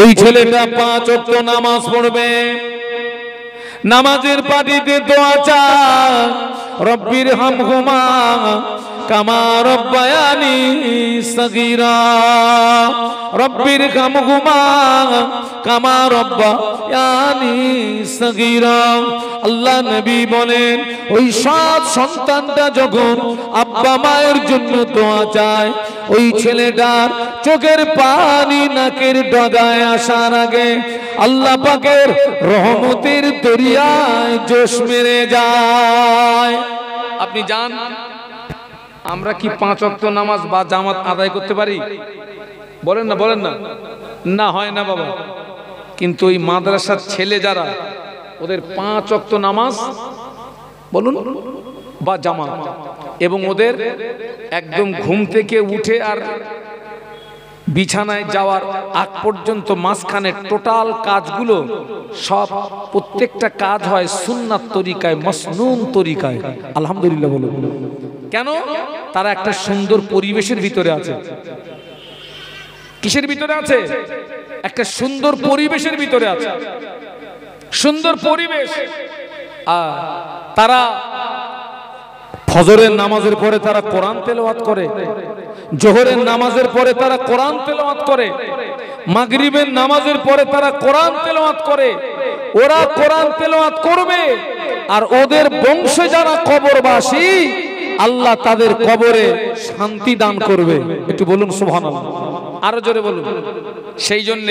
ওই ছেলেটা 5 ওয়াক্ত নামাজ পড়বে, নামাজের পাটিতে দোয়া চায়, রব্বির হামহুমা কামা রব্বায়ানি সগীরা, রব্বির হামহুমা কামা রব্বায়ানি সগীরা। আল্লাহ নবী বলেন ওই সৎ সন্তানটা যখন আব্বা মায়ের জন্য দোয়া চায়, ওই ছেলেটার চোখের পানি নাকের ডগায় আসার আগে আল্লাহ পাকের রহমতের দরিয়ায় জোশ মেরে যায়। আপনি জান আমরা কি 5 ওয়াক্ত নামাজ বা জামাত আদায় করতে পারি? বলেন না, বলেন না। না, হয় না বাবা। কিন্তু ওই মাদ্রাসার ছেলে যারা, ওদের 5 ওয়াক্ত নামাজ বলুন বা জামাত, এবং ওদের একদম ঘুম থেকে উঠে আর বিছানায় যাওয়ার আগ পর্যন্ত মাঝখানে টোটাল কাজগুলো সব প্রত্যেকটা কাজ হয় সুন্নাত তরিকায়, মাসনুন তরিকায়। আলহামদুলিল্লাহ বলুন। কেন? তারা একটা সুন্দর পরিবেশের ভিতরে আছে। কিসের ভিতরে আছে? একটা সুন্দর পরিবেশের ভিতরে আছে। সুন্দর পরিবেশ। আর তারা ফজরের নামাজের পরে তারা কোরআন তেলাওয়াত করে, জোহরের নামাজের পরে তারা কোরআন তেলাওয়াত করে, মাগরিবের নামাজের পরে তারা কোরআন তেলাওয়াত করে। ওরা কোরআন তেলাওয়াত করবে, আর ওদের বংশে যারা কবরবাসী, আল্লাহ তাদের কবরে শান্তি দান করবে। একটু বলুন সুবহানাল্লাহ, আরো জোরে বলুন। সেই জন্য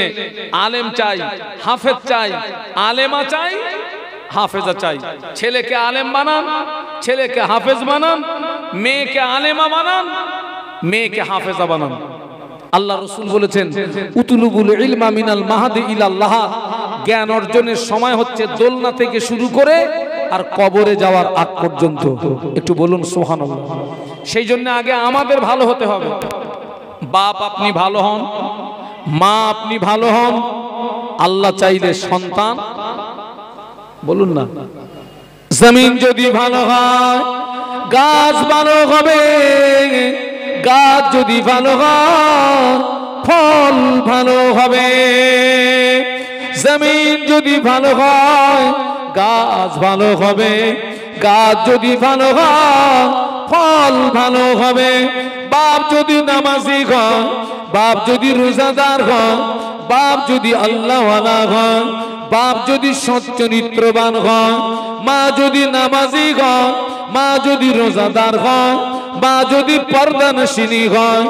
আলেম চাই, হাফেজ চাই, আলেমা চাই, হাফেজা চাই। ছেলেকে আলেম বানান, ছেলেকে হাফেজ বানান, মেয়েকে আলেমা বানান, মেয়েকে হাফেজা বানান। আল্লাহ রাসূল বলেছেন উতুলুবুল ইলমা মিনাল মাহদি ইলাল্লাহ, জ্ঞান অর্জনের সময় হচ্ছে দোলনা থেকে শুরু করে আর কবরে যাওয়ার আগ পর্যন্ত। একটু বলুন সুবহানাল্লাহ। সেই জন্য আগে আমাদের ভালো হতে হবে। বাপ আপনি ভালো হন, মা আপনি ভালো হন, আল্লাহ চাইলে সন্তান, বলুন না, জমিন যদি ভালো হয় গাছ ভালো হবে, গাছ যদি ভালো হয় ফল ভালো হবে, জমিন যদি ভালো হয় গাছ ভালো হবে, গাছ যদি ভালো হয় ফল ভালো হবে। বাপ যদি নামাজি হয়, বাপ যদি রোজাদার হয়, বাপ যদি আল্লাহওয়ালা হয়, বাপ যদি সৎ চরিত্রবান হয়, মা যদি নামাজি হয়, মা যদি রোজাদার হয়, মা যদি পর্দানশিনী হয়,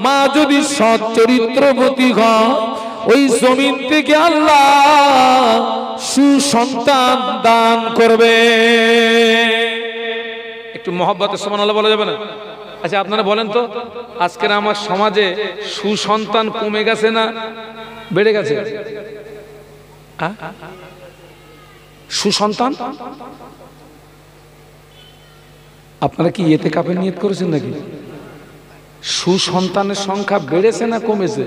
মা যদি সৎ চরিত্রবতী হয়, ওই জমিন থেকে আল্লাহ সুসন্তান দান করবে। একটু মহব্বতে সুবহানাল্লাহ বলা যাবে না? আচ্ছা আপনারা বলেন তো, আজকের আমার সমাজে সুসন্তান কমে গেছে না বেড়ে গেছে? সুসন্তান আপনারা কি ইতিকাফের নিয়ত করেছেন নাকি? সুসন্তানের সংখ্যা বেড়েছে না কমেছে?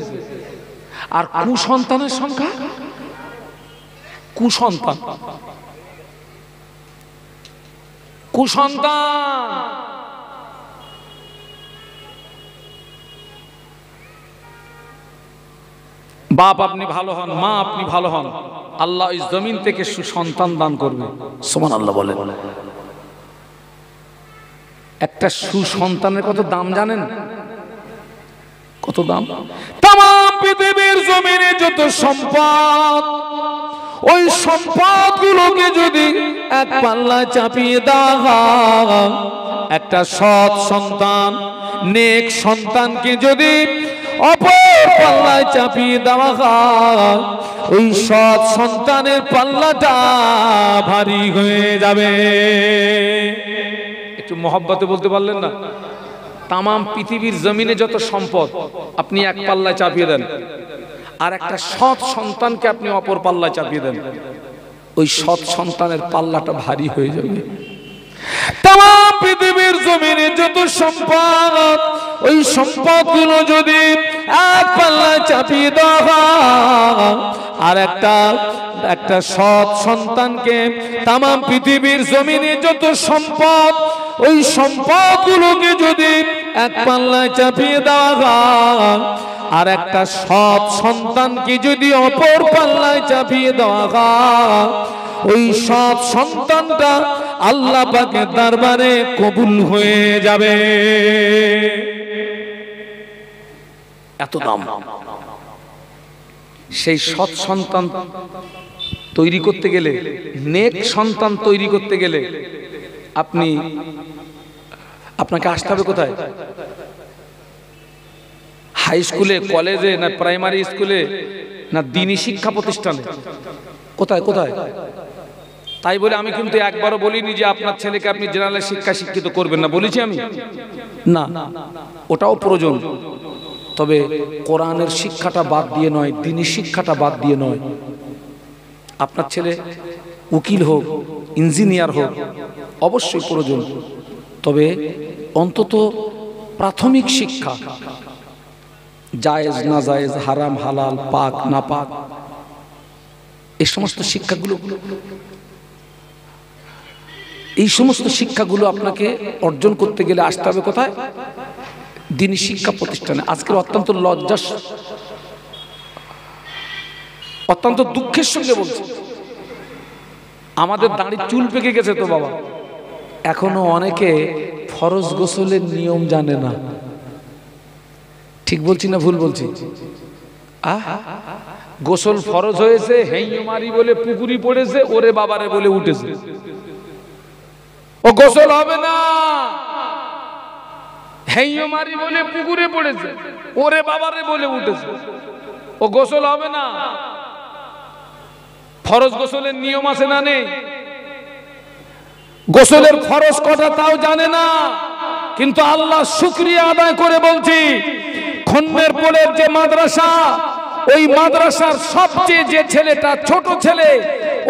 আর কুসন্তানের সংখ্যা, কুসন্তান, কুসন্তান বাপ আপনি ভালো হন, মা আপনি ভালো হন, আল্লাহ এই জমিন থেকে সুসন্তান দান করবে। সুবহানাল্লাহ বলেন। একটা সুসন্তানের কত দাম জানেন? কত দাম? তাম পৃথিবীর জমিনে যত সম্পদ, ওই সম্পদ গুলোকে যদি এক পাল্লায় চাপিয়ে দেওয়া হয়, একটা সৎ সন্তান, নেক সন্তানকে যদি অপর পাল্লায় চাপিয়ে দেওয়া হয়, ওই সৎ সন্তানের পাল্লাটা ভারী হয়ে যাবে। একটু মহব্বতে বলতে পারলেন না? তাম পৃথিবীর জমিনে যত সম্পদ আপনি এক পাল্লায় চাপিয়ে দেন, আর একটা সৎ সন্তানকে আপনি অপর পাল্লায় চাপিয়ে দেন, ওই সৎ সন্তানের পাল্লাটা ভারী হয়ে যাবে। তাম পৃথিবীর জমিনে যত সম্পদ, ওই সম্পদগুলো যদি এক পাল্লায় চাপিয়ে দেওয়া হয়, আর একটা সৎ সন্তানকে, তাম পৃথিবীর জমিনে যত সম্পদ, ওই সম্পদগুলোকে যদি এক পাল্লায় চাপিয়ে দেওয়া হয়, আর একটা সৎ সন্তানকে যদি অপর পাল্লায় চাপিয়ে দেওয়া হয়, ওই সৎ সন্তানটা আল্লাহ পাকের দরবারে কবুল হয়ে যাবে। এত দাম। সেই সৎ সন্তান তৈরি করতে গেলে, নেক সন্তান তৈরি করতে গেলে আপনাকে আসতে হবে কোথায়? হাই স্কুলে, কলেজে, না প্রাইমারি স্কুলে, না দ্বীনি শিক্ষা প্রতিষ্ঠানে? কোথায় কোথায়? তাই বলে আমি কিন্তু একবারও বলিনি যে আপনার ছেলেকে আপনি জেনারেল শিক্ষা শিক্ষিত করবেন না, বলেছি আমি? না, ওটাও প্রয়োজন, তবে কোরআনের শিক্ষাটা বাদ দিয়ে নয়, দ্বীনি শিক্ষাটা বাদ দিয়ে নয়। আপনার ছেলে উকিল হোক, ইঞ্জিনিয়ার হোক, অবশ্যই প্রয়োজন, তবে অন্তত প্রাথমিক শিক্ষা, জায়েজ না জায়েজ, হারাম হালাল, পাক না পাক, এই সমস্ত শিক্ষাগুলো আপনাকে অর্জন করতে গেলে আসতে হবে কোথায়? দ্বীনি শিক্ষা প্রতিষ্ঠানে। আজকের অত্যন্ত অত্যন্ত দুঃখের সঙ্গে বলছি, আমাদের দাঁড়িয়ে চুল পেকে গেছে তো বাবা, এখনো অনেকে ফরজ গোসলের নিয়ম জানে না। ঠিক বলছি না ভুল বলছি? গোসল ফরজ হয়েছে, হেইমারি বলে পুকুরি পড়েছে, ওরে বাবারে বলে উঠেছে, ও গোসল হবে না। হেইমারি বলে পুকুরে পড়েছে, ওরে বাবারে বলে উঠেছে, ও গোসল হবে না। ফরজ গোসলের নিয়ম আছে না নেই? গোসলের ফরজ কটা তাও জানে না, কিন্তু আল্লাহ শুকরিয়া আদায় করে বলছি, খন্নের পোলের যে মাদ্রাসা, ওই মাদ্রাসার সবচেয়ে যে ছেলেটা ছোট ছেলে,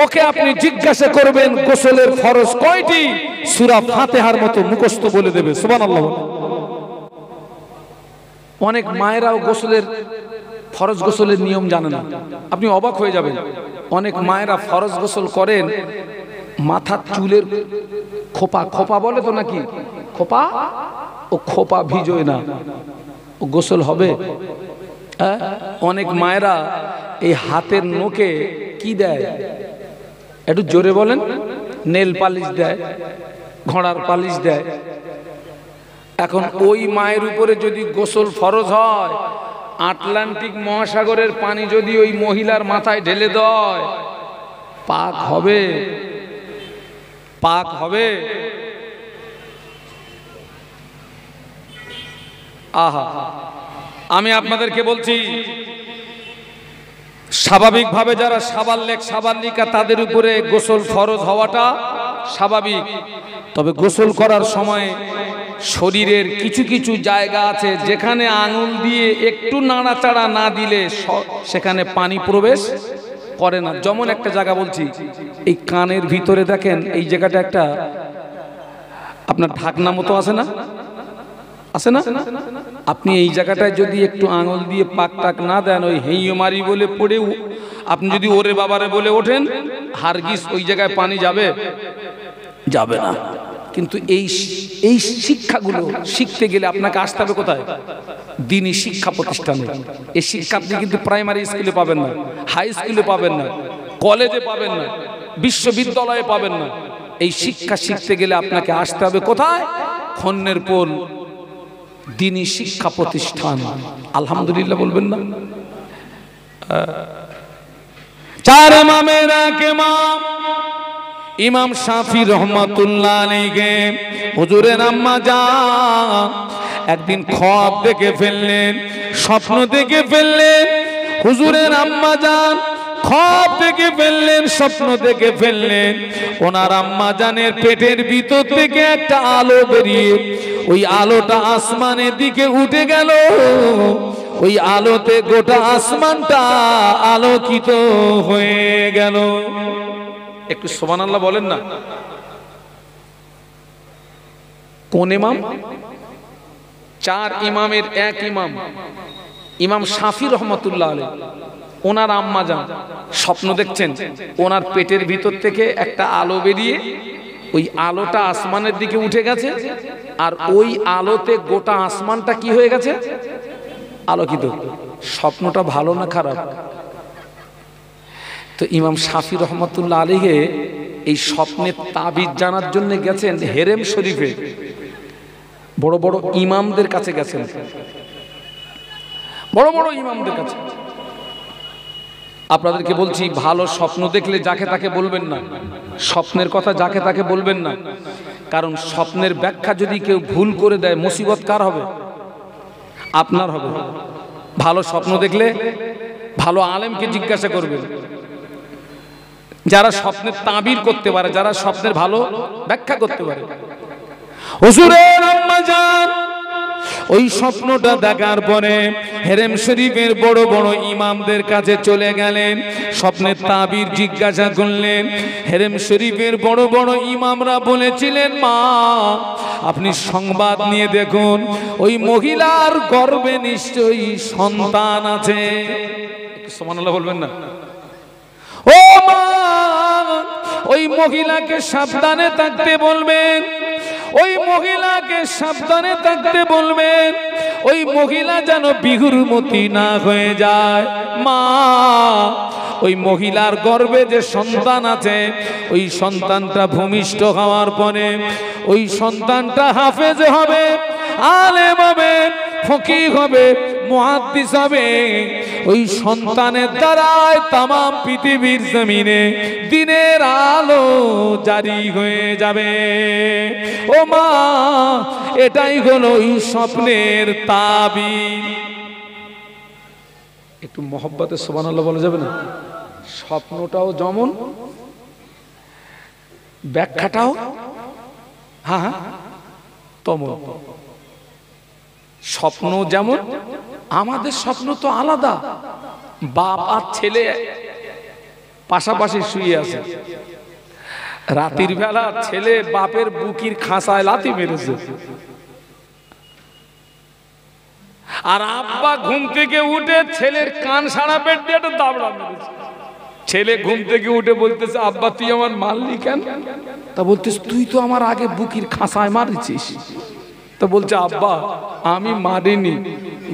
ওকে আপনি জিজ্ঞাসা করবেন গোসলের ফরজ কয়টি, সূরা ফাতিহার মতো মুখস্থ বলে দেবে। সুবহানাল্লাহ। অনেক মায়েরাও ফরজ গোসলের নিয়ম জানে না, আপনি অবাক হয়ে যাবেন। অনেক মায়েরা ফরজ গোসল করেন, মাথার চুলের খোপা বলে তো নাকি, খোপা ভিজোয় না, ও গোসল হবে? অনেক মায়েরা এই হাতের নোকে কি দেয়, একটু জোরে বলেন, নেল পালিশ দেয়, ঘোড়ার পালিশ দেয়। এখন ওই মায়ের উপরে যদি গোসল ফরজ হয়, আটলান্টিক মহাসাগরের পানি যদি ওই মহিলার মাথায় ঢেলে দেয়, পাক হবে? পাক হবে? আহা, আমি আপনাদেরকে বলছি, স্বাভাবিকভাবে যারা সাবাল্লিকা তাদের উপরে গোসল ফরজ হওয়াটা স্বাভাবিক, তবে গোসল করার সময় শরীরের কিছু কিছু জায়গা আছে যেখানে আঙুল দিয়ে একটু নাড়াচাড়া না দিলে সেখানে পানি প্রবেশ করে না। যেমন একটা জায়গা বলছি, এই কানের ভিতরে দেখেন, এই জায়গাটা একটা আপনার ঢাকনা মতো আছে না, আপনি এই জায়গাটায় যদি একটু আঙুল দিয়ে পাক টাক না দেন, ওই হেইমারি বলে পড়ে আপনি যদি ওরে বাবারে বলে ওঠেন, হারগিজ ওই জায়গায় পানি যাবে না। কিন্তু এই শিক্ষাগুলো শিখতে গেলে আপনাকে আসতে হবে কোথায়? দ্বীনি শিক্ষা প্রতিষ্ঠানে। এই শিক্ষা আপনি কিন্তু প্রাইমারি স্কুলে পাবেন না, হাই স্কুলে পাবেন না, কলেজে পাবেন না, বিশ্ববিদ্যালয়ে পাবেন না। এই শিক্ষা শিখতে গেলে আপনাকে আসতে হবে কোথায়? খন্নের পোল দ্বীনি শিক্ষা প্রতিষ্ঠান। আলহামদুলিল্লাহ বলবেন না? চার ইমামের এক ইমাম ইমাম শাফি রহমাতুল্লাহ আলাইহি, হুজুরের আম্মা জান একদিন খ্বাব দেখে ফেললেন, স্বপ্ন দেখে ফেললেন। হুজুরের আম্মা জান খ্বাব দেখে ফেললেন, স্বপ্ন দেখে ফেললেন। ওনার আম্মা জানের পেটের ভিতর থেকে একটা আলো বেরিয়ে ওই আলোটা আসমানের দিকে উঠে গেল। ওই আলোতে গোটা আসমানটা আলোকিত হয়ে গেল। একটু সুবহানাল্লাহ বলেন না। কোন ইমাম? চার ইমামের এক ইমাম, ইমাম শাফি রহমাতুল্লাহ আলাইহি। ওনার আম্মা জান স্বপ্ন দেখছেন, ওনার পেটের ভিতর থেকে একটা আলো বেরিয়ে ওই আলোটা আসমানের দিকে উঠে গেছে, আর ওই আলোতে গোটা আসমানটা কি হয়ে গেছে? আলোকিত। স্বপ্নটা ভালো না খারাপ? তো ইমাম শাফি রহমতুল্লাহ আলাইহি এই স্বপ্নের তাবিজ জানার জন্য গেছেন হেরেম শরীফে, বড় বড় ইমামদের কাছে গেছেন, বড় বড় ইমামদের কাছে। আপনাদেরকে বলছি, ভালো স্বপ্ন দেখলে যাকে তাকে বলবেন না, স্বপ্নের কথা যাকে তাকে বলবেন না, কারণ স্বপ্নের ব্যাখ্যা যদি কেউ ভুল করে দেয় মুসিবত কার হবে? আপনার হবে। ভালো স্বপ্ন দেখলে ভালো আলেমকে জিজ্ঞাসা করবেন, যারা স্বপ্নের তাবির করতে পারে, যারা স্বপ্নের ভালো ব্যাখ্যা করতে পারে। হুজুরের আম্মা জান ওই স্বপ্নটা দেখার পরে হেরেম শরীফের বড় বড় ইমামদের কাছে চলে গেলেন, স্বপ্নের তাবির জিজ্ঞাসা করলেন। হেরেম শরীফের বড় বড় ইমামরা বলেছিলেন, মা আপনি সংবাদ নিয়ে দেখুন, ওই মহিলার গর্ভে নিশ্চয়ই সন্তান আছে। সুবহানাল্লাহ বলবেন না? ও মা, ওই মহিলাকে সাবধানে থাকতে বলবেন, ওই মহিলাকে সাবধানে থাকতে বলবেন, ওই মহিলা যেন বিহুরমতি না হয়ে যায়। মা, ওই মহিলার গর্ভে যে সন্তান আছে, ওই সন্তানটা ভূমিষ্ঠ হওয়ার পরে ওই সন্তানটা হাফেজ হবে, আলেম হবে, ফকিহ হবে, মুহাদ্দিস হবে। ওই সন্তানের দ্বারাই তামাম পৃথিবীর জমিনে দিনের আলো জারি হয়ে যাবে। ও মা, এটাই হলো ওই স্বপ্নের তাবির। একটু মহব্বতে সুবহানাল্লাহ বলা যাবে না? স্বপ্নটাও যেমন, ব্যাখ্যাটাও হ্যাঁ তেমন। স্বপ্ন যেমন, আমাদের স্বপ্ন তো আলাদা। বাপ আর ছেলে পাশাপাশি শুয়ে আছে, রাতের বেলা ছেলে বাপের বুকির খাঁচায় লাথি মেরেছে, আর আব্বা ঘুম থেকে উঠে ছেলের কান সারা পেট দিয়ে একটা দাবড়া মেরেছে। ছেলে ঘুম থেকে উঠে বলতেছে, আব্বা তুই আমার মারলি কেন? তা বলতেছে, তুই তো আমার আগে বুকির খাঁচায় মারিছিস। তো বলছে, আব্বা আমি মারিনি,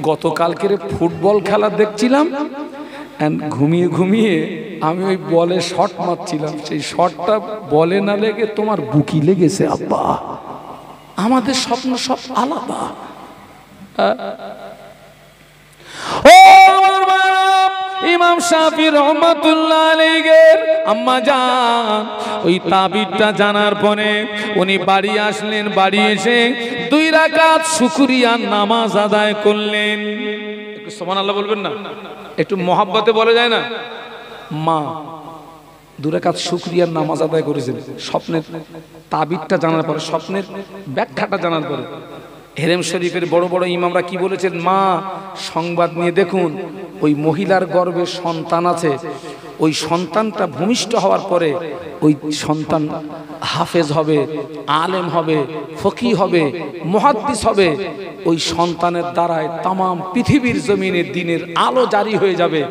গতকালকের ফুটবল খেলা দেখছিলাম, ঘুমিয়ে ঘুমিয়ে আমি ওই বলে শট মারছিলাম, সেই শটটা বলে না লেগে তোমার বুকি লেগেছে। আব্বা, আমাদের স্বপ্ন সব আলাদা। ইমাম শাফি রহমাতুল্লাহ আলাইহির আম্মা জান ওই তাবিরটা জানার পরে উনি বাড়ি আসলেন, বাড়ি এসে 2 রাকাত শুকরিয়ার নামাজ আদায় করলেন। একটু সুবহানাল্লাহ বলবেন না? একটু মহব্বতে বলা যায় না? মা 2 রাকাত শুকরিয়ার নামাজ আদায় করেছেন স্বপ্নের তাবিরটা জানার পরে, স্বপ্নের ব্যাখ্যাটা জানার পরে। হেরেম শরীফের বড় বড় ইমামরা কি বলেছেন? মা সংবাদ নিয়ে দেখুন, ওই মহিলার গর্ভে সন্তান আছে, ওই সন্তানটা ভূমিষ্ঠ হওয়ার পরে ওই সন্তান হাফেজ হবে, আলেম হবে, ফকিহ হবে, মুহাদ্দিস হবে। ওই সন্তানের দ্বারায় তামাম পৃথিবীর জমিনে দিনের আলো জারি হয়ে যাবে।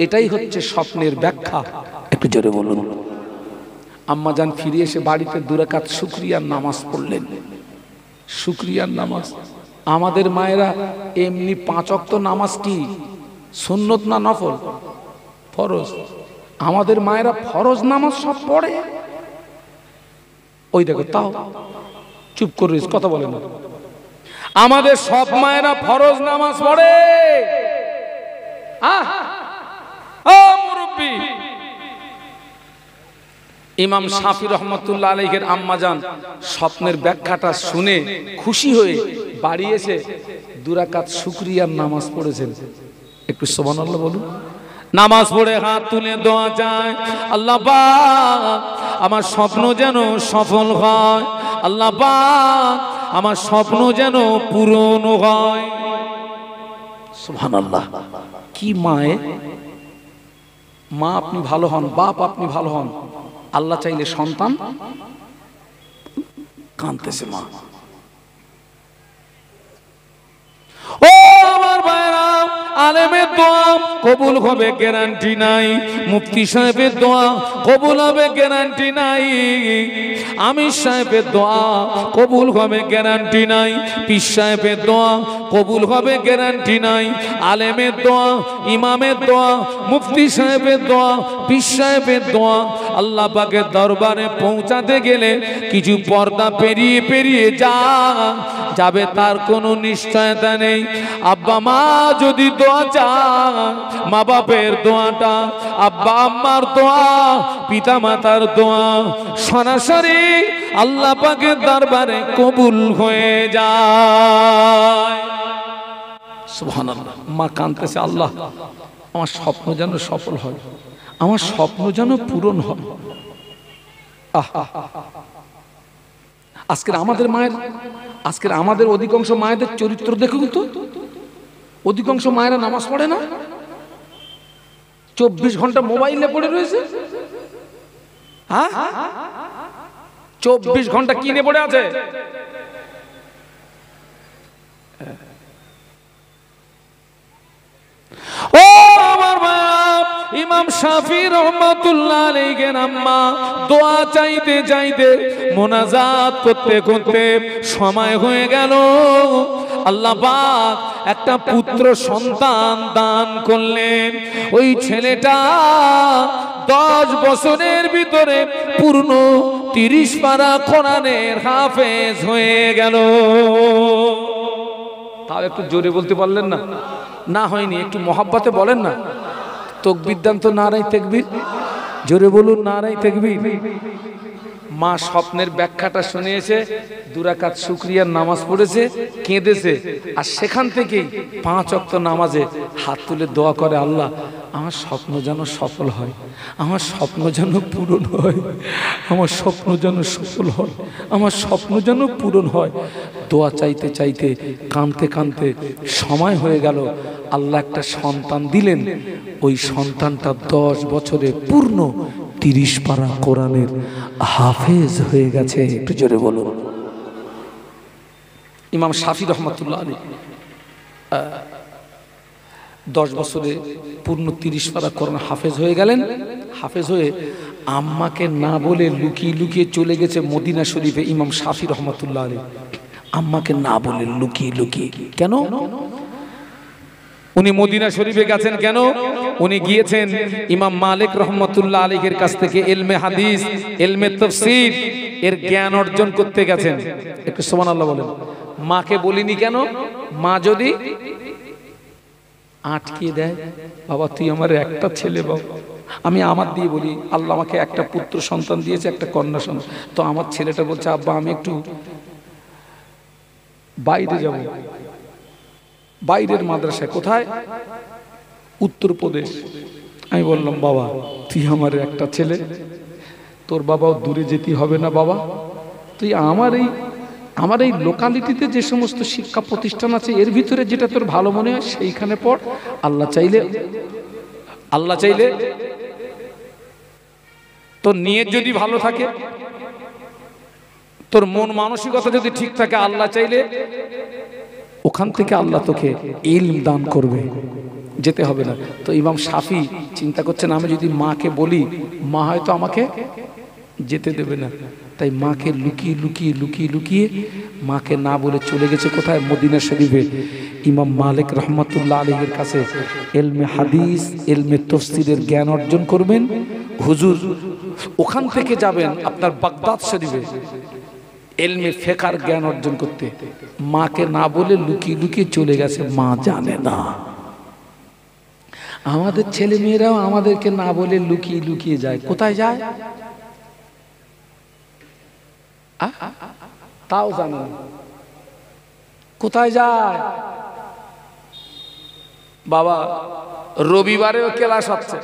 এটাই হচ্ছে স্বপ্নের ব্যাখ্যা। একটু জোরে বলুন। আম্মা জান ফিরে এসে বাড়িতে 2 রাকাত শুকরিয়ার নামাজ পড়লেন। শুকরিয়ার নামাজ, আমাদের মায়েরা এমনি 5 ওয়াক্ত নামাজ কি সুন্নত না নফল? ফরজ। আমাদের মায়েরা ফরজ নামাজ সব পড়ে। ওই দেখো, তাও চুপ করে কথা বলে না। আমাদের সব মায়েরা ফরজ নামাজ পড়ে। মুরব্বী ইমাম শাফি রহমতুল্লাহ আলাইহির আম্মা জান স্বপ্নের ব্যাখ্যাটা শুনে খুশি হয়ে বাড়ি এসে 2 রাকাত শুকরিয়ার নামাজ পড়েছেন। একটু সুবহানাল্লাহ বলুন। নামাজ পড়ে হাত তুলে দোয়া চায়, আল্লাহ পাক আমার স্বপ্ন যেন সফল হয়, আল্লাহ পাক আমার স্বপ্ন যেন পূরণ হয়। সুবহানাল্লাহ। কি মায়ে, মা আপনি ভালো হন, বাপ আপনি ভালো হন, আল্লাহ চাইলে সন্তান কাঁদতেছে। মা ও আমার ভাইরা, আলেমের দোয়া কবুল হবে গ্যারান্টি নাই, মুফতি সাহেবের দোয়া কবুল হবে গ্যারান্টি নাই, আমির সাহেবের দোয়া কবুল হবে গ্যারান্টি নাই, পীর সাহেবের দোয়া কবুল হবে গ্যারান্টি নাই, আলেমের দোয়া, ইমামের দোয়া, মুফতি সাহেবের দোয়া, পীর সাহেবের দোয়া আল্লাহ পাকের দরবারে পৌঁছাতে গেলে কিছু পর্দা পেরিয়ে পেরিয়ে যাবে, তার কোনো নিশ্চয়তা নেই। আব্বা মা যদি দোয়া চায়, মা বাপের দোয়াটা, আব্বা আম্মার দোয়া, পিতা মাতার দোয়া সরাসরি আল্লাহ পাকের দরবারে কবুল হয়ে যায়। সুবহানাল্লাহ। মা কাঁদতেছে, আল্লাহ আমার স্বপ্ন যেন সফল হয়, আমার স্বপ্ন যেন পূরণ হয়। আজকের আমাদের মায়ের, আজকের আমাদের অধিকাংশ মায়েদের চরিত্র দেখুন তো, অধিকাংশ মায়েরা নামাজ পড়ে না, 24 ঘন্টা মোবাইলে পড়ে রয়েছে। হ্যাঁ, 24 ঘন্টা কিনে পড়ে আছে। ও আমার মা, ইমাম শাফি রহমাতুল্লাহ আলাইহির আম্মা দোয়া চাইতে চাইতে, মোনাজাত করতে করতে সময় হয়ে গেল। আল্লাহ পাক একটা পুত্র সন্তান দান করলেন। ওই ছেলেটা 10 বছরের ভিতরে পূর্ণ 30 পারা কোরআনের হাফেজ হয়ে গেল। তাও একটু জোরে বলতে পারলেন না? না হয়নি, একটু মহাব্বতে বলেন না। তাকবীর দান তো, নারায়ে তাকবীর, জোরে বলুন নারায়ে তাকবীর। মা স্বপ্নের ব্যাখ্যাটা শুনিয়েছে, 2 রাকাত শুকরিয়ার নামাজ পড়েছে, কেঁদেছে, আর সেখান থেকেই 5 ওয়াক্ত নামাজে হাত তুলে দোয়া করে, আল্লাহ আমার স্বপ্ন যেন সফল হয়, আমার স্বপ্ন যেন পূরণ হয়, আমার স্বপ্ন যেন সফল হয়, আমার স্বপ্ন যেন পূরণ হয়। দোয়া চাইতে চাইতে, কাঁদতে কাঁদতে সময় হয়ে গেল। আল্লাহ একটা সন্তান দিলেন। ওই সন্তানটা 10 বছরে পূর্ণ 30 পারা কোরআনের হাফেজ হয়ে গেছে। একটু জোরে বলুন। ইমাম শাফি রহমাতুল্লাহ আলাইহি 10 বছরে পূর্ণ 30 পারা কোরআন হাফেজ হয়ে গেলেন। হাফেজ হয়ে আম্মাকে না বলে লুকিয়ে লুকিয়ে চলে গেছে মদিনা শরীফে। ইমাম শাফি রহমাতুল্লাহ আলাইহি আম্মাকে না বলে লুকিয়ে লুকিয়ে। কেন উনি মদিনা শরীফে গেছেন? কেন উনি গিয়েছেন ইমাম মালিক রহমাতুল্লাহ আলাইহির কাছ থেকে ইলমে হাদিস, ইলমে তাফসীর এর জ্ঞান অর্জন করতে গেছেন। একটু সুবহানাল্লাহ বলেন। মাকে বলিনি কেন? মা যদি আটকে দেয়, বাবা তুই আমার একটা ছেলে, বাবা আমি আমার দিয়ে বলি, আল্লাহ আমাকে একটা পুত্র সন্তান দিয়েছে, একটা কন্যা সন্তান, তো আমার ছেলেটা বলছে আব্বা আমি একটু বাইরে যাব, বাইরের মাদ্রাসায়। কোথায়? উত্তরপ্রদেশ। আমি বললাম বাবা তুই আমার একটা ছেলে, তোর বাবাও দূরে যেতে হবে না বাবা, তুই আমার এই লোকালিটিতে যে সমস্ত শিক্ষা প্রতিষ্ঠান আছে এর ভিতরে যেটা তোর ভালো মনে হয় সেইখানে পড়। আল্লাহ চাইলে তোর নিয়ত যদি ভালো থাকে, তোর মন মানসিকতা যদি ঠিক থাকে, আল্লাহ চাইলে ওখান থেকে আল্লাহ তোকে ইলম দান করবে, যেতে হবে না। তো ইমাম শাফি চিন্তা করছেন আমি যদি মাকে বলি মা হয়তো আমাকে যেতে দেবে না, তাই মাকে লুকিয়ে লুকিয়ে লুকিয়ে লুকিয়ে মাকে না বলে চলে গেছে কোথায়? মদিনা শরীফে ইমাম মালিক রহমাতুল্লাহ আলাইহির কাছে ইলমে হাদিস, ইলমে তাফসীরের জ্ঞান অর্জন করবেন। হুজুর ওখান থেকে যাবেন আপনার বাগদাদ শরীফে ইলমে ফিকহের জ্ঞান অর্জন করতে। মাকে না বলে লুকিয়ে লুকিয়ে চলে গেছে, মা জানে না। আমাদের ছেলে মেয়েরাও আমাদেরকে না বলে লুকিয়ে লুকিয়ে যায়। কোথায় যায় তাও জানে না। কোথায় যায়? বাবা রবিবারেও ক্লাস হচ্ছে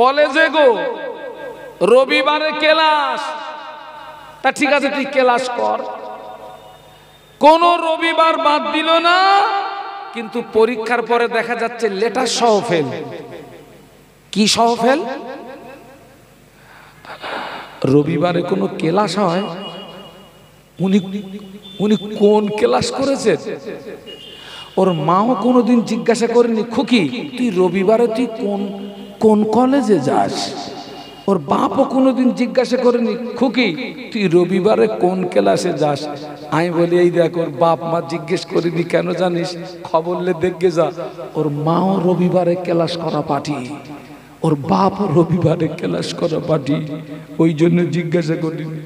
কলেজে গো, রবিবারে ক্লাস। তা ঠিক আছে তুই ক্লাস কর, কোন রবিবার বাদ দিল না, কিন্তু পরীক্ষার পরে দেখা যাচ্ছে লেটার সহ ফেল। কি সহ ফেল? রবিবারে কোনো ক্লাস হয়, উনি কোন ক্লাস করেছেন? ওর মাও কোনোদিন জিজ্ঞাসা করেনি, খুকি তুই রবিবারে তুই কোন কোন কলেজে যাস? ওর বাপও কোনোদিন জিজ্ঞাসা করেনি, খুকি তুই রবিবারে কোন ক্লাসে যাস? আমি বলি এই দেখ, ওর বাপ মা জিজ্ঞেস করিনি কেন জানিস? খবরলে দেখে যা, ওর মাও রবিবারে ক্লাস করা পাঠি, ওর বাপ রবিবারে ক্লাস করা পাঠি, ওই জন্য জিজ্ঞাসা করিনি।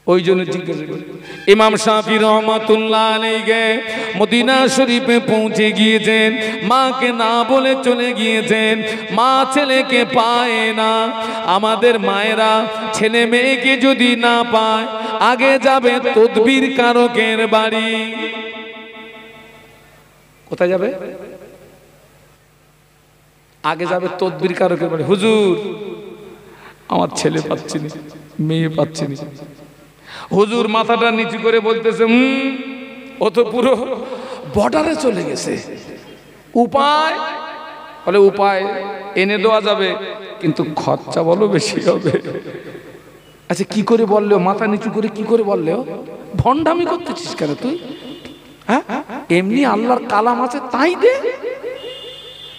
ওই জন্য জিজ্ঞাসা করি। ইমাম শাফি রহমাতুল্লাহ আলাইহি মদিনা শরীফে পৌঁছে গিয়েছেন, মাকে না বলে চলে গিয়েছেন। মা ছেলেকে পায় না। আমাদের মায়েরা ছেলে মেয়েকে যদি না পায়, আগে যাবে তদবির কারকের বাড়ি। কোথায় যাবে? আগে যাবে তদবির কারকের বাড়ি। হুজুর আমার ছেলে পাচ্ছি না, মেয়ে পাচ্ছি না। হুজুর মাথাটা নিচু করে বলতেছে, ও তো পুরো বর্ডারে চলে গেছে, উপায় বলে উপায় এনে দেওয়া যাবে, কিন্তু খরচা বলো বেশি হবে। আচ্ছা কি করে বললেও, মাথা নিচু করে কি করে বললেও? ভণ্ডামি করতেছিস কেন তুই? হ্যাঁ, এমনি আল্লাহর কালাম আছে তাই দে,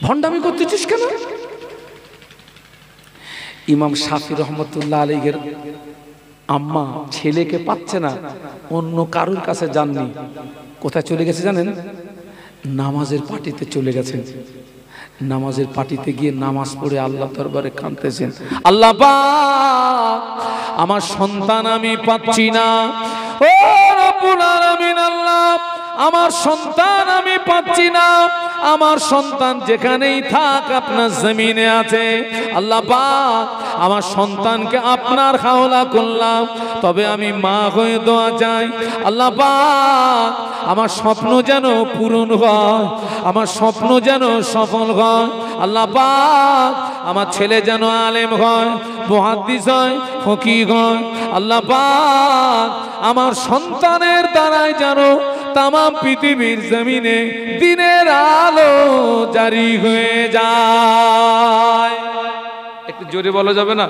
ভণ্ডামি করতেছিস কেন? ইমাম শাফি রহমতুল্লাহ আলাইহির আম্মা ছেলেকে পাচ্ছে না, অন্য কারুর কাছে যাননি। কোথায় চলে গেছে জানেন? নামাজের পার্টিতে চলে গেছেন। নামাজের পার্টিতে গিয়ে নামাজ পড়ে আল্লাহ দরবারে কাঁদতেছেন, আল্লাহ পাক আমার সন্তান আমি পাচ্ছি না। ও রব্বুল আলামিন, আল্লাহ আমার সন্তান আমি পাচ্ছি না। আমার সন্তান যেখানেই থাক আপনার জমিনে আছে। আল্লাহ পাক আমার সন্তানকে আপনার হাওলা করলাম, তবে আমি মা হয়ে দোয়া চাই। আল্লাহ পাক আমার স্বপ্ন যেন পূরণ হয়, আমার স্বপ্ন যেন সফল হয়। আল্লাহ পাক আমার ছেলে যেন আলেম হয়, মুহাদ্দিস হয়, ফকিহ হয়। আল্লাহ পাক আমার সন্তানের দ্বারাই যেন তামাম পৃথিবীর জমিনে দিনের আলো জারি হয়ে যায়। একটু জোরে বলা যাবে না?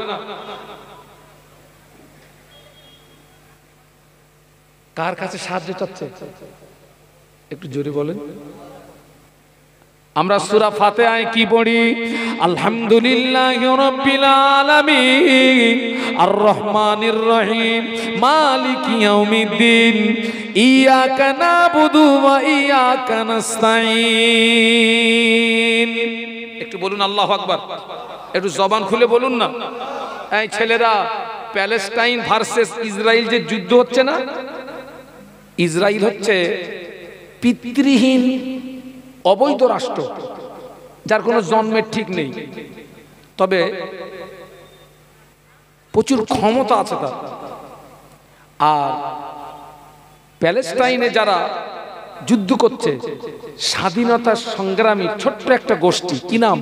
কার কাছে সাহায্য চাচ্ছে? একটু জোরে বলেন। আমরা সূরা ফাতিহায় কি পড়ি? আলহামদুলিল্লাহি রাব্বিল আলামিন আর রহমানির রহিম মালিকি ইয়াউমিদ্দিন ইয়াকা নাবুদু ওয়া ইয়াকা নাস্তাঈন। একটু বলুন আল্লাহু আকবার, একটু জবান খুলে বলুন না। এই ছেলেরা, প্যালেস্টাইন ভার্সেস ইসরায়েল যে যুদ্ধ হচ্ছে না, ইসরায়েল হচ্ছে পিতৃহীন অবৈধ রাষ্ট্র, যার কোনো জন্মের ঠিক নেই, তবে প্রচুর ক্ষমতা আছে তার। আর প্যালেস্টাইনে যারা যুদ্ধ করছে, স্বাধীনতা সংগ্রামী ছোট্ট একটা গোষ্ঠী, কি নাম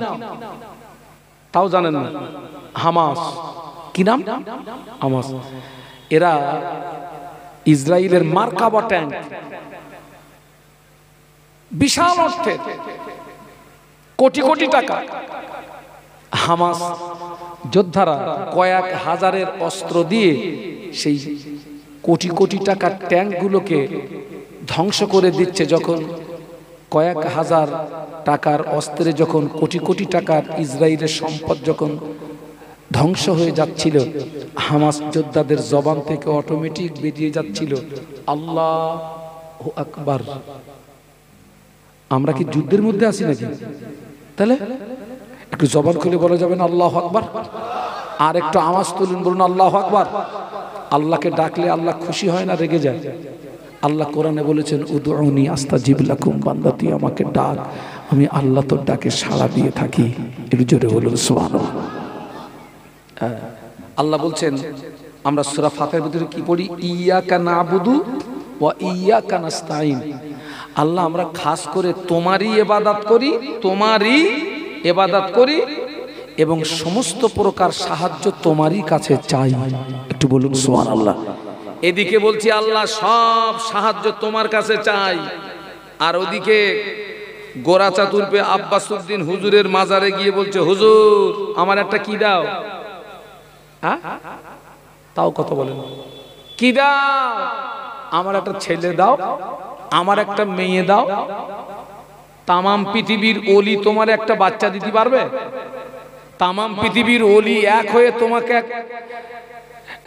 তাও জানেন না? হামাস। কি নাম? হামাস। এরা ইসরায়েলের মার্কাবা ট্যাঙ্ক, বিশাল অর্থে, কোটি কোটি টাকা। হামাস যোদ্ধারা কয়েক হাজারের অস্ত্র দিয়ে সেই কোটি কোটি টাকার ট্যাঙ্কগুলোকে ধ্বংস করে দিচ্ছে। যখন কয়েক হাজার টাকার অস্ত্রে যখন কোটি কোটি টাকার ইসরায়েলের সম্পদ যখন ধ্বংস হয়ে যাচ্ছিল, হামাস যোদ্ধাদের জবান থেকে অটোমেটিক বেরিয়ে যাচ্ছিল আল্লাহু আকবার। আমরা কি যুদ্ধের মধ্যে আছি নাকি? তাহলে একটু জবান খুলে বলা যাবে না আল্লাহু আকবার? আর একটু আওয়াজ তুলুন, বলুন আল্লাহু আকবার। আল্লাহকে ডাকলে আল্লাহ খুশি হয় না রেগে যায়? আল্লাহ কোরআনে বলেছেন, উদউনি আস্তাজিব লাকুম, বান্দা তুই আমাকে ডাক, আমি আল্লাহ তোর ডাকে সাড়া দিয়ে থাকি। একটু জোরে বলুন সুবহানাল্লাহ। আল্লাহ বলছেন, আমরা সূরা ফাতিহার ভিতরে কি পড়ি? ইয়াকা নাবুদু ওয়া ইয়াকা নাস্তাঈন। আল্লাহ আমরা খাস করে তোমারই ইবাদত করি, তোমারই ইবাদত করি এবং সমস্ত প্রকার সাহায্য তোমারই কাছে চাই। একটু বলুন সুবহানাল্লাহ। এদিকে বলছি আল্লাহ সব সাহায্য তোমার কাছে চাই, আর ওদিকে গোরা চাতুর্পে আব্বাসউদ্দিন হুজুরের মাজারে গিয়ে বলছে, হুজুর আমার একটা কি দাও। তাও কথা বলেন, কি দাও? আমার একটা ছেলে দাও, আমার একটা মেয়ে দাও, তামাম পৃথিবীর ওলি তোমার একটা বাচ্চা দিতে পারবে? তামাম পৃথিবীর ওলি এক হয়ে তোমাকে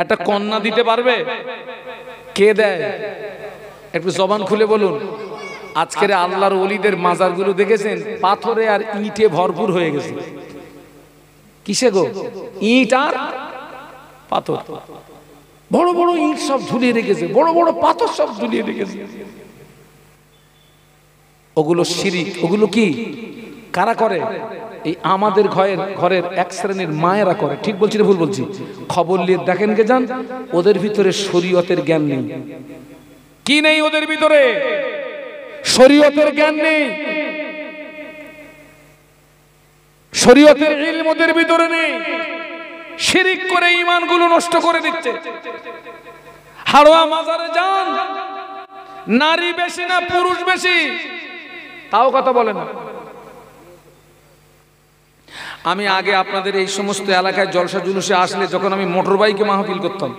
একটা কন্যা দিতে পারবে? কে দেয়? একটু জবান খুলে বলুন। আজকের আল্লাহর ওলিদের মাজারগুলো দেখেছেন, পাথরে আর ইটে ভরপুর হয়ে গেছে। কিসে গো? ইট আর পাথর। বড় বড় ইট সব ঝুলিয়ে রেখেছে, বড় বড় পাথর সব ঝুলিয়ে রেখেছে। ওগুলো শিরিক। ওগুলো কি কারা করে? এই আমাদের ঘরের এক শ্রেণীর মায়েরা করে। ঠিক বলছি না ভুল বলছি? খবর নিয়ে দেখেন কে যান, ওদের ভিতরে শরীয়তের জ্ঞান নেই। কি নেই ওদের ভিতরে? শরীয়তের জ্ঞান নেই, শরীয়তের ইলম ওদের ভিতরে নেই। শিরিক করে ঈমানগুলো নষ্ট করে দিচ্ছে। হাড়োয়া মাজারে যান, নারী বেশি না পুরুষ বেশি তাও কথা বলে না। আমি আগে আপনাদের এই সমস্ত এলাকায় জলসা জুলুসে আসলে, যখন আমি মোটর বাইকে মাহফিল করতাম,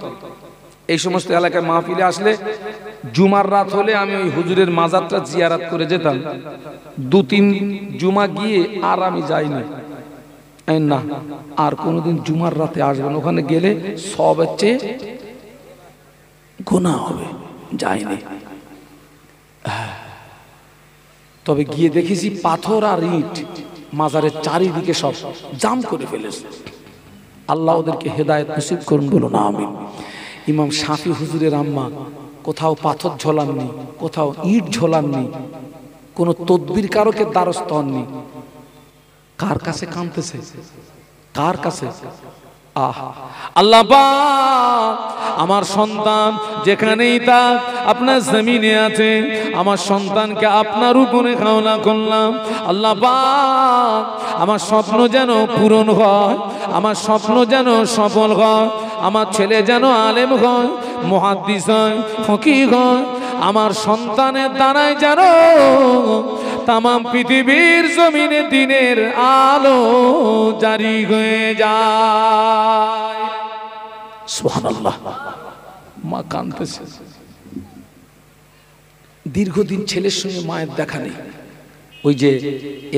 এই সমস্ত এলাকায় মাহফিলে আসলে জুমার রাত হলে আমি ওই হুজুরের মাজারটা জিয়ারাত করে যেতাম। 2-3 জুমা গিয়ে আর আমি যাইনি। না, আর কোনোদিন জুমার রাতে আসবেন, ওখানে গেলে সব হচ্ছে গুনাহ হবে, যাইনি। তবে গিয়ে দেখেছি পাথর আর ইট মাজারের চারিদিকে সব জাম করে ফেলেছে। আল্লাহ ওদেরকে হেদায়েত নসিব করুন, বলুন আমিন। ইমাম শাফি হুজুরের আম্মা কোথাও পাথর ঝোলাননি, কোথাও ইট ঝোলাননি, কোনো তদবির কারকের দ্বারস্থ হননি। কার কাছে কাঁদতেছে? কার কাছে? আল্লাহ পাক আমার সন্তান যেখানেই থাক, আপনার জমিনে আছে, আমার সন্তানকে আপনার উপরে খাওনা করলাম। আল্লাহ পাক আমার স্বপ্ন যেন পূরণ হয়, আমার স্বপ্ন যেন সফল হয়, আমার ছেলে যেন আলেম হয়, মুহাদ্দিস হয়, ফকিহ হয়, আমার সন্তানের দ্বারাই যেন তামাম পৃথিবীর জমিনে দিনের আলো জারি হয়ে যায়। সুবহানাল্লাহ। মা কাঁদতেছে। দীর্ঘদিন ছেলের সঙ্গে মায়ের দেখা নেই। ওই যে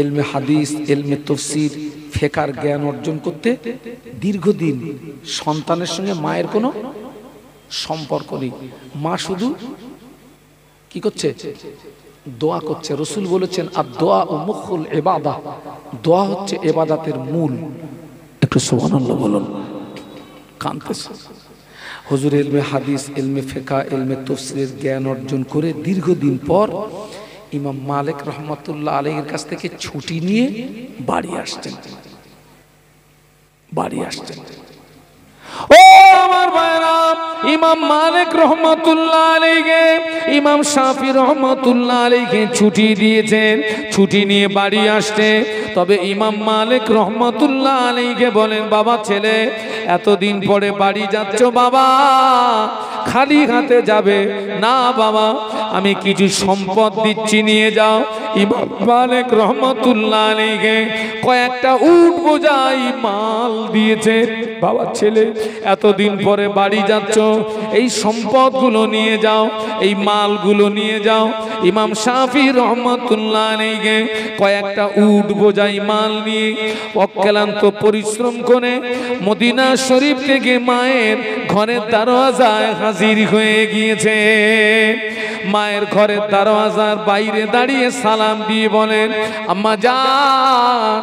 এলমে হাদিস, এলমে তাফসীর, ফিকহের জ্ঞান অর্জন করতে দীর্ঘদিন সন্তানের সঙ্গে মায়ের কোনো সম্পর্ক নেই। মা শুধু কি করছে? দোয়া করছে। রাসূল বলেছেন, আদ-দোয়া মুখুল ইবাদা, দোয়া হচ্ছে ইবাদতের মূল। একটু সুবহানাল্লাহ বলুন। কাঁদতেছে। হুজুর ইলমে হাদিস, ইলমে ফিকহ, ইলমে তাফসীরের জ্ঞান অর্জন করে দীর্ঘদিন পর ইমাম মালিক রহমাতুল্লাহ আলাইহির কাছ থেকে ছুটি নিয়ে বাড়ি আসছেন। ও আমার ভাইরা, ইমাম মালিক রহমাতুল্লাহ আলাইহি ইমাম শাফি রহমাতুল্লাহ আলাইহি ছুটি দিয়েছেন, ছুটি নিয়ে বাড়ি আসতে। তবে ইমাম মালিক রহমাতুল্লাহ আলাইহি বলেন, বাবা ছেলে এতদিন পরে বাড়ি যাচ্ছ বাবা, খালি হাতে যাবে না বাবা, আমি কিছু সম্পদ দিচ্ছি, নিয়ে যাও। ইমাম মালিক রহমাতুল্লাহ আলাইহি কয়েকটা উট বোঝাই মাল দিয়েছে। বাবা ছেলে এতদিন পরে বাড়ি যাচ্ছ, এই সম্পদগুলো নিয়ে যাও, এই মালগুলো নিয়ে যাও। ইমাম শাফি রহমাতুল্লাহ আলাইহি কয়েকটা উট বোঝাই মাল নিয়ে অক্লান্ত পরিশ্রম করে মদিনা শরীফ থেকে মায়ের ঘরের দরওয়াজায় হাজির হয়ে গিয়েছে। মায়ের ঘরের দরওয়াজার বাইরে দাঁড়িয়ে সালাম দিয়ে বলেন, আম্মা জান,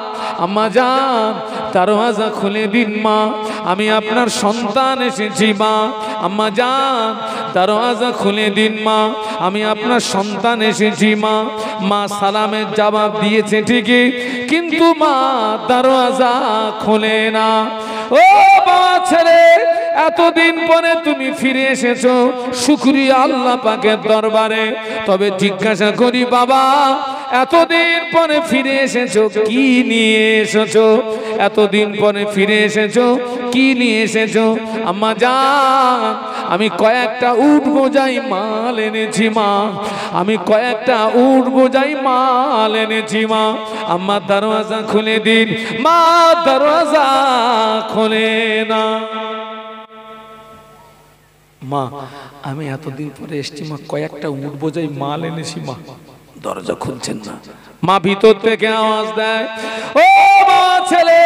আম্মা জান, দরওয়াজা খুলে দিন মা, আমি আপনার সন্তান এসেছি মা। আম্মা জান, দরওয়াজা খুলে দিন মা, আমি আপনার সন্তান এসেছি মা। মা সালামের জবাব দিয়েছে ঠিকই, কিন্তু মা দরওয়াজা খোলে না। ও বাবা ছেলে, এতদিন পরে তুমি ফিরে এসেছো, শুকরিয়া আল্লাহ পাকের দরবারে। তবে জিজ্ঞাসা করি বাবা, এতদিন পরে ফিরে এসেছো, কি নিয়ে এসেছো? এতদিন পরে ফিরে এসেছো, কি নিয়ে এসেছো? আম্মা জান, আমি কয়েকটা উট বোঝাই মাল এনেছি মা, আমি কয়েকটা উট বোঝাই মাল এনেছি মা। আম্মা দরওয়াজা খুলে দিন। মা দরওয়াজা খোলে না। মা আমি এতদিন পরে এসছি মা, কয়েকটা উট বোঝাই মাল এনেছি মা। দরজা খুলছেন না। মা ভিতর থেকে আওয়াজ দেয়, ও বাবা ছেলে,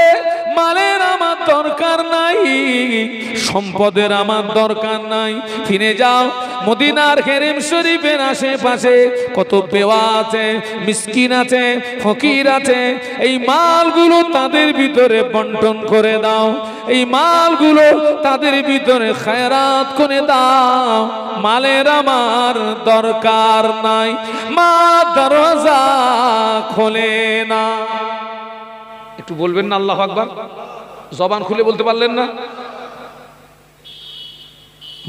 মালের আমার দরকার নাই, সম্পদের আমার দরকার নাই, ফিরে যাও। মদিনার হেরেম শরীফের আশেপাশে কত বেওয়া আছে, মিসকিন আছে, ফকির আছে, এই মালগুলো তাদের ভিতরে বন্টন করে দাও, এই মালগুলো তাদের ভিতরে খায়রাত করে দাও, মালের আমার দরকার নাই। মা দরজা খোলে না। একটু বলবেন না আল্লাহু আকবার? জবান খুলে বলতে পারলেন না?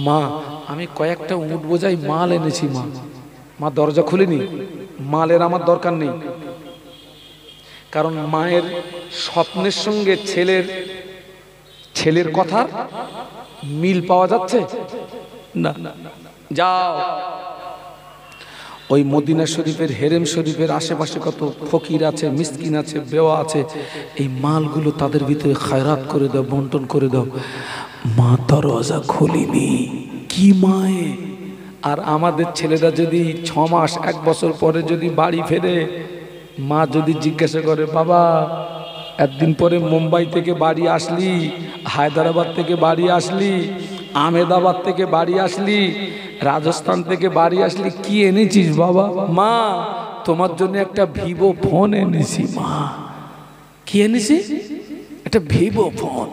মা আমি কয়েকটা উট বোঝাই মাল এনেছি মা। মা দরজা খুলেনি, মালের আমার দরকার নেই। কারণ মায়ের স্বপ্নের সঙ্গে ছেলের কথার মিল পাওয়া যাচ্ছে না। যাও ওই মদিনা শরীফের হেরেম শরীফের আশেপাশে কত ফকির আছে, মিসকিন আছে, বেওয়া আছে, এই মালগুলো তাদের ভিতরে খায়রাত করে দাও, বন্টন করে দাও। মা দরজা খুলিনি। কি মায়ে? আর আমাদের ছেলেরা যদি 6 মাস 1 বছর পরে যদি বাড়ি ফেরে, মা যদি জিজ্ঞাসা করে, বাবা একদিন পরে মুম্বাই থেকে বাড়ি আসলি, হায়দ্রাবাদ থেকে বাড়ি আসলি, আহমেদাবাদ থেকে বাড়ি আসলি, রাজস্থান থেকে বাড়ি আসলি, কি এনেছিস বাবা? মা তোমার জন্য একটা ভিভো ফোন এনেছি। মা কি এনেছি? একটা ভিভো ফোন।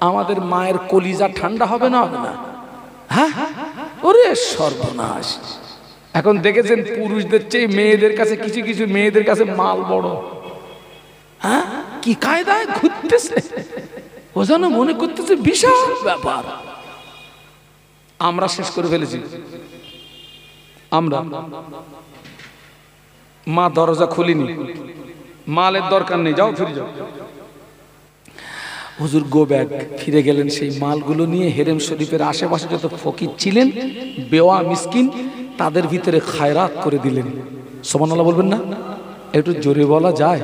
আমাদের মায়ের কলিজা ঠান্ডা হবে না? হবে না? হ্যাঁ, ওরে সর্বনাশ। এখন দেখেছেন পুরুষদের চেয়ে মেয়েদের কাছে, কিছু কিছু মেয়েদের কাছে মাল বড়। হ্যাঁ, কি কায়দায় ঘুরতেছে, ও যেন মনে করতেছে বিশাল ব্যাপার। আমরা শেষ করে ফেলেছি। আমরা মা দরজা খুলিনি, মালের দরকার নেই, যাও ফিরে যাও। হুজুর গো ব্যাক, ফিরে গেলেন সেই মালগুলো নিয়ে। হেরেম শরীফের আশেপাশে যত ফকির ছিলেন, বেওয়া মিসকিন, তাদের ভিতরে খায়রাত করে দিলেন। সুবহানাল্লাহ বলবেন না? একটু জোরে বলা যায়?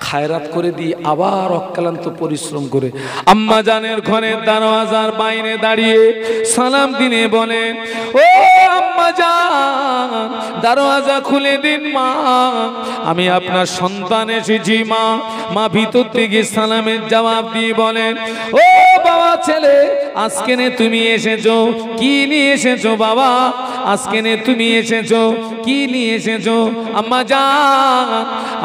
খায়রাত করে দিয়ে আবার অক্লান্ত পরিশ্রম করে আম্মা জানের ঘরের দরওয়াজার বাইরে দাঁড়িয়ে সালাম দিনে বলেন, ও আম্মা জান, দরওয়াজা খুলে দিন মা, আমি আপনার সন্তান এসেছি মা। মা ভিতর থেকে সালামের জবাব দিয়ে বলেন, ও বাবা ছেলে, আজকে নে তুমি এসেছো, কি নিয়ে এসেছো বাবা? আজকে নে তুমি এসেছো, কি নিয়ে এসেছো? আম্মা জান,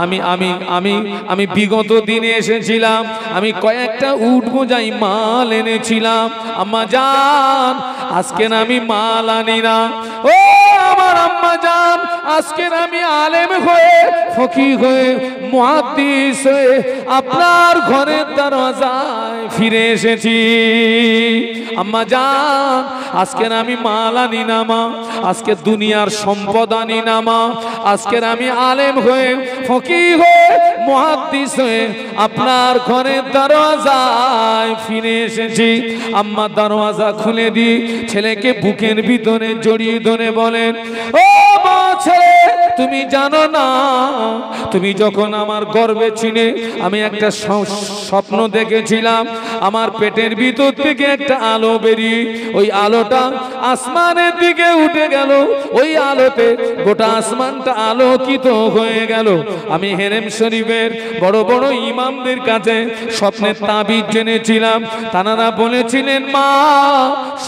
আমি আমি আমি আমি বিগত দিনে এসেছিলাম, আমি কয়েকটা উট বোঝাই মাল এনেছিলাম। আম্মা জান, আজকে আমি মাল আনি না। ও আমার আম্মা জান, আজকে আমি আলেম হয়ে, ফকিহ হয়ে, মুহাদ্দিস হয়ে আপনার ঘরের দরওয়াজায় ফিরে এসেছি। আম্মা জান, আজকে আমি মাল আনি না মা, আজকে দুনিয়ার সম্পদ আনি না মা, আজকে আমি আলেম হয়ে, ফকিহ হয়ে, মুহাদ্দিস হয়ে আপনার ঘরের দরওয়াজায় ফিরে এসেছি। আম্মা দরওয়াজা খুলে দিয়ে ছেলেকে বুকের ভিতরে জড়িয়ে ধরে বলেন, ও মা ছেলে, তুমি জানো না, তুমি যখন আমার গর্ভে ছিলে, আমি একটা স্বপ্ন দেখেছিলাম। আমার পেটের ভিতর থেকে একটা আলো বেরিয়ে ওই আলোটা আসমানের দিকে উঠে গেল, ওই আলোতে গোটা আসমানটা আলোকিত হয়ে গেল। আমি হেরেম শরীফের বড় বড় ইমামদের কাছে স্বপ্নের তাবিজ জেনেছিলাম। তারা বলেছিলেন, মা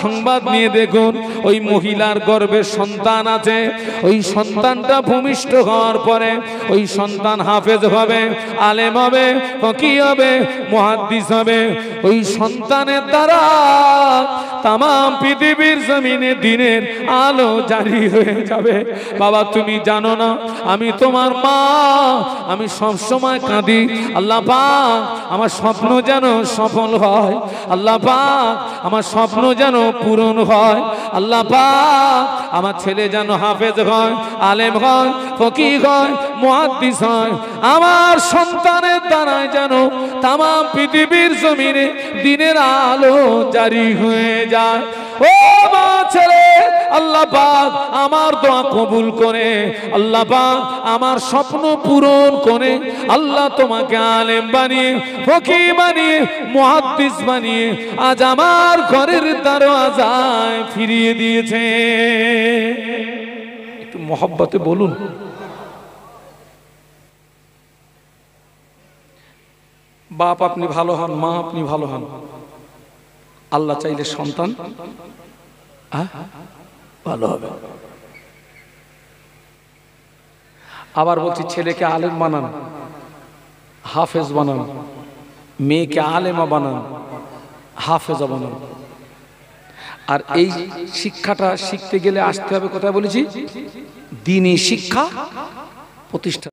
সংবাদ নিয়ে দেখুন, ওই মহিলার গর্ভে সন্তান আছে, ওই সন্তানটা ভূমিষ্ঠ হওয়ার পরে ওই সন্তান হাফেজ হবে, আলেম হবে, ফকিহ হবে, মুহাদ্দিস হবে। ওই সন্তানের দ্বারা তাম পৃথিবীর জমিনে দিনের আলো জারি হয়ে যাবে। বাবা তুমি জানো না, আমি তোমার মা, আমি সব সময় কাঁদি, আল্লাহ পাক আমার স্বপ্ন যেন সফল হয়, আল্লাহ পাক আমার স্বপ্ন যেন পূরণ হয়, আল্লাহ পাক আমার ছেলে যেন হাফেজ হয়, আলেম হয়, ফকিহ হয়, মুহাদ্দিস হয়। আমার সন্তানের দ্বারাই যেন তাম পৃথিবীর জমিনে দিনের আলো জারি হয়ে যায়। ও মা ছেলে, আল্লাহ পাক আমার দোয়া কবুল করে, আল্লাহ পাক আমার স্বপ্ন পূরণ করে আল্লাহ তোমাকে আলেম বানিয়ে, ফকিহ বানিয়ে, মুহাদ্দিস বানিয়ে আজ আমার ঘরের দরওয়াজায় ফিরিয়ে দিয়েছে। একটু মহব্বতে বলুন। বাপ আপনি ভালো হন, মা আপনি ভালো হন, আল্লাহ চাইলে সন্তান ভালো হবে। আবার বলছি, ছেলেকে আলেম বানান, হাফেজ বানান, মেয়েকে আলেমা বানান, হাফেজা বানান। আর এই শিক্ষাটা শিখতে গেলে আসতে হবে কোথায় বলেছি? দ্বীনি শিক্ষা প্রতিষ্ঠা।